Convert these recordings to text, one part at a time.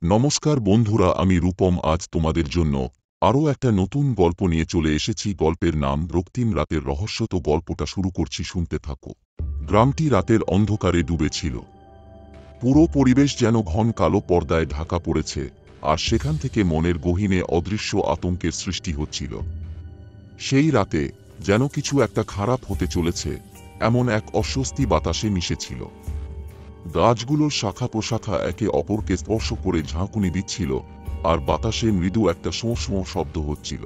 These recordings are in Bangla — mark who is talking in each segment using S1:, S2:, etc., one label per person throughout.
S1: নমস্কার বন্ধুরা, আমি রূপম। আজ তোমাদের জন্য আরও একটা নতুন গল্প নিয়ে চলে এসেছি। গল্পের নাম রক্তিম রাতের রহস্য। তো গল্পটা শুরু করছি, শুনতে থাকো। গ্রামটি রাতের অন্ধকারে ডুবেছিল। পুরো পরিবেশ যেন ঘন কালো পর্দায় ঢাকা পড়েছে, আর সেখান থেকে মনের গহীনে অদৃশ্য আতঙ্কের সৃষ্টি হচ্ছিল। সেই রাতে যেন কিছু একটা খারাপ হতে চলেছে, এমন এক অস্বস্তি বাতাসে মিশেছিল। গাছগুলোর শাখা প্রশাখা একে অপরকে স্পর্শ করে ঝাঁকুনি দিচ্ছিল, আর বাতাসে মৃদু একটা শোঁ শোঁ শব্দ হচ্ছিল।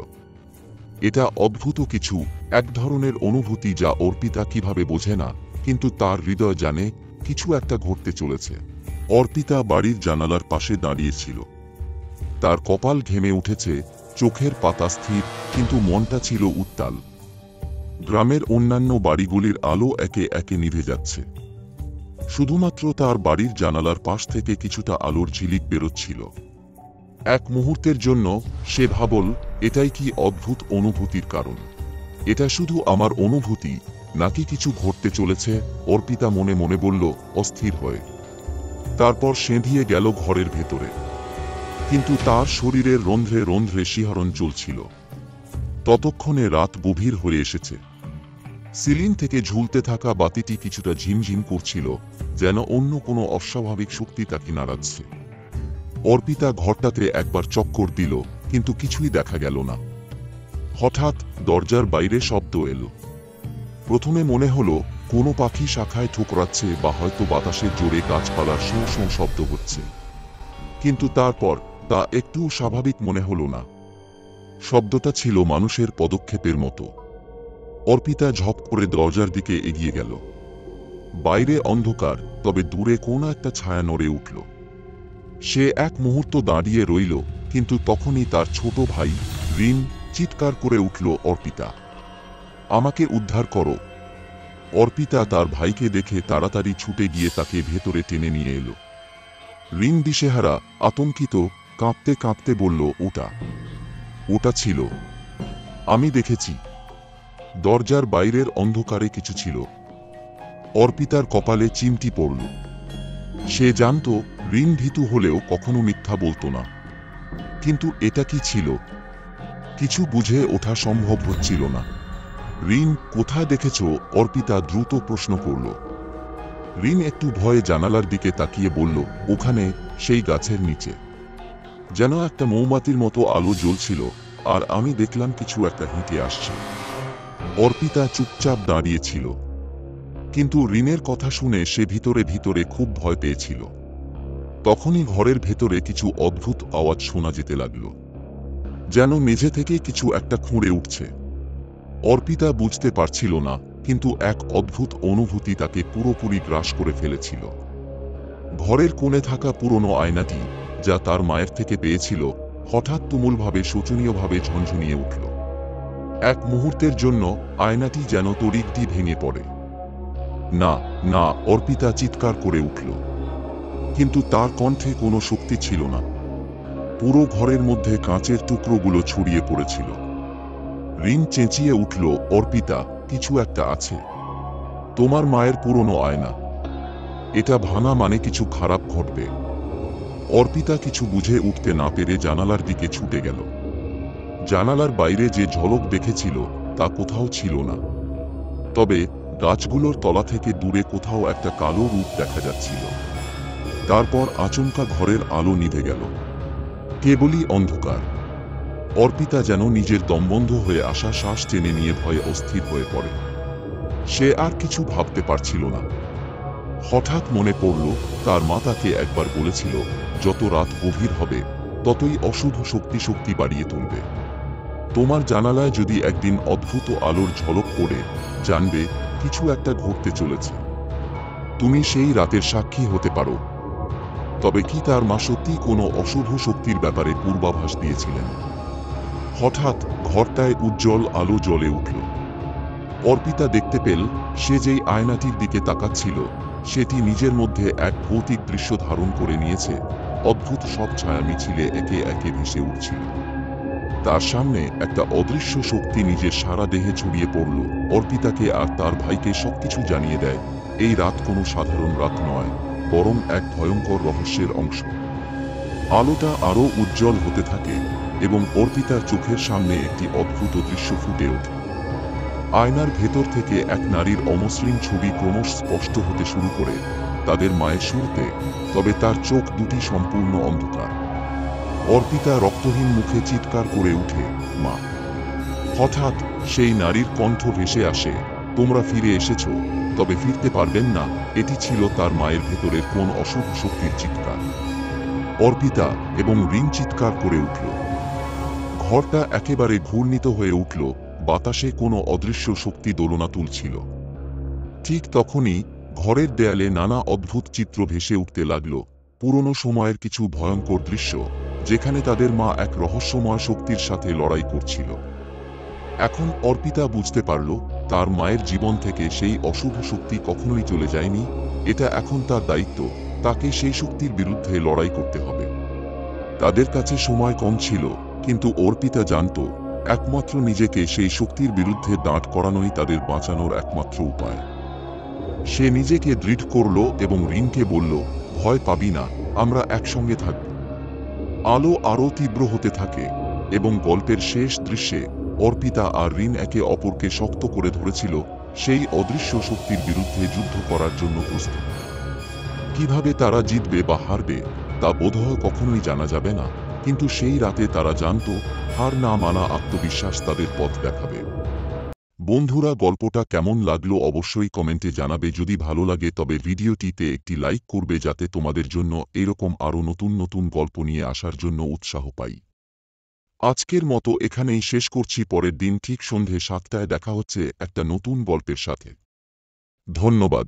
S1: এটা অদ্ভুত কিছু, এক ধরনের অনুভূতি যা অর্পিতা কিভাবে বোঝে না, কিন্তু তার হৃদয় জানে কিছু একটা ঘটতে চলেছে। অর্পিতা বাড়ির জানালার পাশে দাঁড়িয়েছিল। তার কপাল ঘেমে উঠেছে, চোখের পাতা স্থির, কিন্তু মনটা ছিল উত্তাল। গ্রামের অন্যান্য বাড়িগুলির আলো একে একে নিভে যাচ্ছে। শুধুমাত্র তার বাড়ির জানালার পাশ থেকে কিছুটা আলোর ঝিলিক বেরোচ্ছিল। এক মুহূর্তের জন্য সে ভাবল, এটাই কি অদ্ভুত অনুভূতির কারণ? এটা শুধু আমার অনুভূতি, নাকি কিছু ঘটতে চলেছে? অর্পিতা মনে মনে বলল, অস্থির হয়ে। তারপর সেঁধিয়ে গেল ঘরের ভেতরে, কিন্তু তার শরীরের রন্ধ্রে রন্ধ্রে শিহরণ চলছিল। ততক্ষণে রাত গভীর হয়ে এসেছে। সিলিং থেকে ঝুলতে থাকা বাতিটি কিছুটা ঝিমঝিম করছিল, যেন অন্য কোনো অস্বাভাবিক শক্তি তাকে নাড়াচ্ছে। অর্পিতা ঘরটাতে একবার চক্কর দিল, কিন্তু কিছুই দেখা গেল না। হঠাৎ দরজার বাইরে শব্দ এলো। প্রথমে মনে হলো কোনো পাখি শাখায় ঠোকরাচ্ছে, বা হয়তো বাতাসের জোরে গাছপালার শোঁ শোঁ শব্দ হচ্ছে। কিন্তু তারপর তা একটুও স্বাভাবিক মনে হলো না। শব্দটা ছিল মানুষের পদক্ষেপের মতো। অর্পিতা ঝপ করে দরজার দিকে এগিয়ে গেল। বাইরে অন্ধকার, তবে দূরে কোনো একটা ছায়া নড়ে উঠল। সে এক মুহূর্ত দাঁড়িয়ে রইল, কিন্তু তখনই তার ছোট ভাই রিন চিৎকার করে উঠল, অর্পিতা, আমাকে উদ্ধার করো। অর্পিতা তার ভাইকে দেখে তাড়াতাড়ি ছুটে গিয়ে তাকে ভেতরে টেনে নিয়ে এলো। রিন দিশেহারা, আতঙ্কিত, কাঁপতে কাঁপতে বলল, ওটা ছিল। আমি দেখেছি। দরজার বাইরের অন্ধকারে কিছু ছিল। অর্পিতার কপালে চিমটি পড়ল। সে জানত রিন ভীতু হলেও কখনো মিথ্যা বলতো না। কিন্তু এটা কি ছিল? কিছু বুঝে ওঠা সম্ভব হচ্ছিল না। রিন, কোথায় দেখেছ? অর্পিতা দ্রুত প্রশ্ন করল। রিন একটু ভয়ে জানালার দিকে তাকিয়ে বলল, ওখানে, সেই গাছের নিচে। যেন একটা মৌমাছির মতো আলো জ্বলছিল, আর আমি দেখলাম কিছু একটা হেঁটে আসছে। অর্পিতা চুপচাপ দাঁড়িয়েছিল, কিন্তু রিনের কথা শুনে সে ভিতরে ভিতরে খুব ভয় পেয়েছিল। তখনই ঘরের ভেতরে কিছু অদ্ভুত আওয়াজ শোনা যেতে লাগলো, যেন মেঝে থেকে কিছু একটা খুঁড়ে উঠছে। অর্পিতা বুঝতে পারছিল না, কিন্তু এক অদ্ভুত অনুভূতি তাকে পুরোপুরি গ্রাস করে ফেলেছিল। ঘরের কোণে থাকা পুরনো আয়নাটি, যা তার মায়ের থেকে পেয়েছিল, হঠাৎ তুমুলভাবে শোচনীয়ভাবে ঝনঝনিয়ে উঠল। এক মুহূর্তের জন্য আয়নাটি যেন তড়িঘড়ি ভেঙে পড়ে। না, না, অর্পিতা চিৎকার করে উঠল, কিন্তু তার কণ্ঠে কোনো শক্তি ছিল না। পুরো ঘরের মধ্যে কাঁচের টুকরোগুলো ছড়িয়ে পড়েছিল। রিন চেঁচিয়ে উঠল, অর্পিতা, কিছু একটা আছে। তোমার মায়ের পুরনো আয়না। এটা ভাঙা মানে কিছু খারাপ ঘটবে। অর্পিতা কিছু বুঝে উঠতে না পেরে জানালার দিকে ছুটে গেল। জানালার বাইরে যে ঝলক দেখেছিল তা কোথাও ছিল না, তবে গাছগুলোর তলা থেকে দূরে কোথাও একটা কালো রূপ দেখা যাচ্ছিল। তারপর আচমকা ঘরের আলো নিভে গেল। কেবলই অন্ধকার। অর্পিতা যেন নিজের দমবন্ধ হয়ে আসা শ্বাস টেনে নিয়ে ভয়ে অস্থির হয়ে পড়ে। সে আর কিছু ভাবতে পারছিল না। হঠাৎ মনে পড়ল, তার মা তাকে একবার বলেছিল, যত রাত গভীর হবে ততই অশুভ শক্তি বাড়িয়ে তুলবে। তোমার জানালায় যদি একদিন অদ্ভুত আলোর ঝলক পড়ে, জানবে কিছু একটা ঘটতে চলেছে। তুমি সেই রাতের সাক্ষী হতে পারো। তবে কি তার মা সত্যি কোনো অশুভ শক্তির ব্যাপারে পূর্বাভাস দিয়েছিলেন? হঠাৎ ঘরটায় উজ্জ্বল আলো জ্বলে উঠল। অর্পিতা দেখতে পেল, সে যেই আয়নাটির দিকে তাকাচ্ছিল সেটি নিজের মধ্যে এক ভৌতিক দৃশ্য ধারণ করে নিয়েছে। অদ্ভুত সব ছায়া মিছিলে একে একে ভেসে উঠছিল। তার সামনে একটা অদৃশ্য শক্তি নিজের সারা দেহে ছড়িয়ে পড়ল, অর্পিতাকে আর তার ভাইকে সবকিছু জানিয়ে দেয়, এই রাত কোনো সাধারণ রাত নয়। বরং এক ভয়ঙ্কর রহস্যের অংশ। আলোটা আরও উজ্জ্বল হতে থাকে এবং অর্পিতার চোখের সামনে একটি অদ্ভুত দৃশ্য ফুটে ওঠে। আয়নার ভেতর থেকে এক নারীর অমসৃণ ছবি ক্রমশ স্পষ্ট হতে শুরু করে, তাদের মায়ের সুরতে, তবে তার চোখ দুটি সম্পূর্ণ অন্ধকার। অর্পিতা রক্তহীন মুখে চিৎকার করে উঠে, মা! হঠাৎ সেই নারীর কণ্ঠ ভেসে আসে, তোমরা ফিরে এসেছ, তবে ফিরতে পারবেন না। এটি ছিল তার মায়ের ভেতরের কোন অশুভ শক্তির চিৎকার। অর্পিতা এবং রিন চিৎকার করে উঠল। ঘরটা একেবারে ঘূর্ণিত হয়ে উঠল, বাতাসে কোনো অদৃশ্য শক্তি দোলনা তুলছিল। ঠিক তখনই ঘরের দেয়ালে নানা অদ্ভুত চিত্র ভেসে উঠতে লাগল, পুরনো সময়ের কিছু ভয়ঙ্কর দৃশ্য, যেখানে তাদের মা এক রহস্যময় শক্তির সাথে লড়াই করছিল। এখন অর্পিতা বুঝতে পারল, তার মায়ের জীবন থেকে সেই অশুভ শক্তি কখনোই চলে যায়নি। এটা এখন তার দায়িত্ব, তাকে সেই শক্তির বিরুদ্ধে লড়াই করতে হবে। তাদের কাছে সময় কম ছিল, কিন্তু অর্পিতা জানত, একমাত্র নিজেকে সেই শক্তির বিরুদ্ধে দাঁড় করানোই তাদের বাঁচানোর একমাত্র উপায়। সে নিজেকে দৃঢ় করল এবং রিনকে বলল, ভয় পাবি না, আমরা একসঙ্গে থাকব। আলো আরও তীব্র হতে থাকে এবং গল্পের শেষ দৃশ্যে অর্পিতা আর রিন একে অপরকে শক্ত করে ধরেছিল, সেই অদৃশ্য শক্তির বিরুদ্ধে যুদ্ধ করার জন্য প্রস্তুত। কিভাবে তারা জিতবে বা হারবে তা বোধহয় কখনোই জানা যাবে না, কিন্তু সেই রাতে তারা জানত, হার না মানা আত্মবিশ্বাস তাদের পথ দেখাবে। বন্ধুরা, গল্পটা কেমন লাগলো অবশ্যই কমেন্টে জানাবে। যদি ভালো লাগে তবে ভিডিওটিতে একটি লাইক করবে, যাতে তোমাদের জন্য এরকম আরও নতুন নতুন গল্প নিয়ে আসার জন্য উৎসাহ পাই। আজকের মতো এখানেই শেষ করছি। পরের দিন ঠিক সন্ধে 7টায় দেখা হচ্ছে একটা নতুন গল্পের সাথে। ধন্যবাদ।